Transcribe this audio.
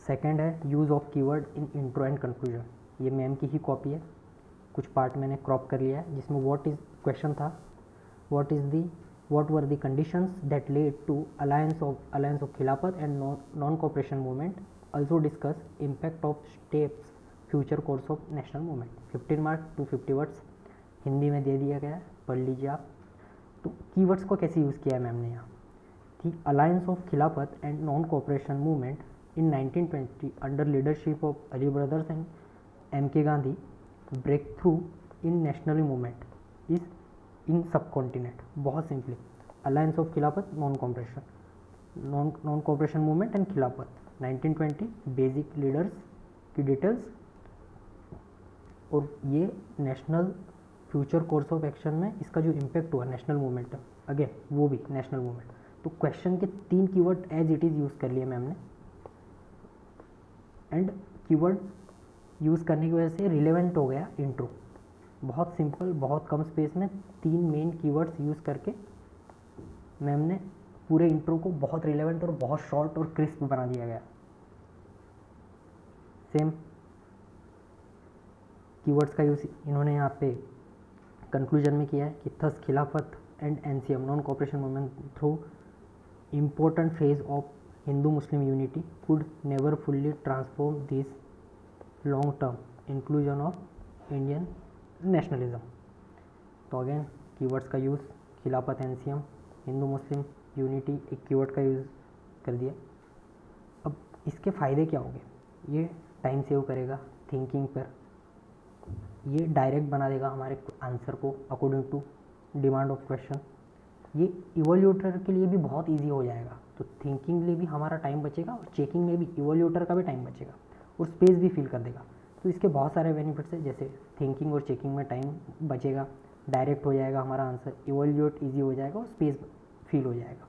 Second है use of keyword in intro and conclusion, ये ma'am की ही कॉपी है, कुछ पार्ट मैंने क्रॉप कर लिया है, जिसमें व्हाट इज क्वेश्चन था, what were the conditions that led to alliance of खिलाफत and non cooperation movement, also discuss impact of steps future course of national movement। 15 mark 250 words Hindi में दे दिया गया है, पढ़ लीजिए आप। तो कीवर्ड्स को कैसे यूज़ किया है मैम ने यहाँ कि alliance of Khilafat and non cooperation movement in 1920 under leadership of Ali brothers and MK Gandhi, break through in national movement is in subcontinent. बहुत simply alliance of Khilafat non cooperation movement and Khilafat 1920 basic leaders की details, और ये national future course of action में इसका जो impact हुआ national movement, again वो भी नेशनल मूवमेंट। तो क्वेश्चन के 3 keyword as it is use कर लिए मैम ने, एंड कीवर्ड यूज़ करने की वजह से रिलेवेंट हो गया इंट्रो। बहुत सिंपल, बहुत कम स्पेस में 3 मेन कीवर्ड्स यूज़ करके मैम ने पूरे इंट्रो को बहुत रिलेवेंट और बहुत शॉर्ट और क्रिस्प बना दिया गया। सेम कीवर्ड्स का यूज़ इन्होंने यहाँ पे कंक्लूजन में किया है कि थस खिलाफत and NCM non cooperation movement through important phase of Hindu Muslim unity could never fully transform this long term inclusion of Indian nationalism. तो अगेन कीवर्ड्स का यूज़ खिलाफत, NCM, हिंदू मुस्लिम यूनिटी, एक कीवर्ड का यूज़ कर दिया। अब इसके फ़ायदे क्या होंगे? ये टाइम सेव करेगा थिंकिंग पर, ये डायरेक्ट बना देगा हमारे आंसर को according to demand of question, ये इवोल्यूटर के लिए भी बहुत इजी हो जाएगा, तो थिंकिंग के लिए भी हमारा टाइम बचेगा और चेकिंग में भी इवोल्यूटर का भी टाइम बचेगा और स्पेस भी फिल कर देगा। तो इसके बहुत सारे बेनिफिट्स हैं, जैसे थिंकिंग और चेकिंग में टाइम बचेगा, डायरेक्ट हो जाएगा हमारा आंसर, इवोल्यूट ईजी हो जाएगा और स्पेस फिल हो जाएगा।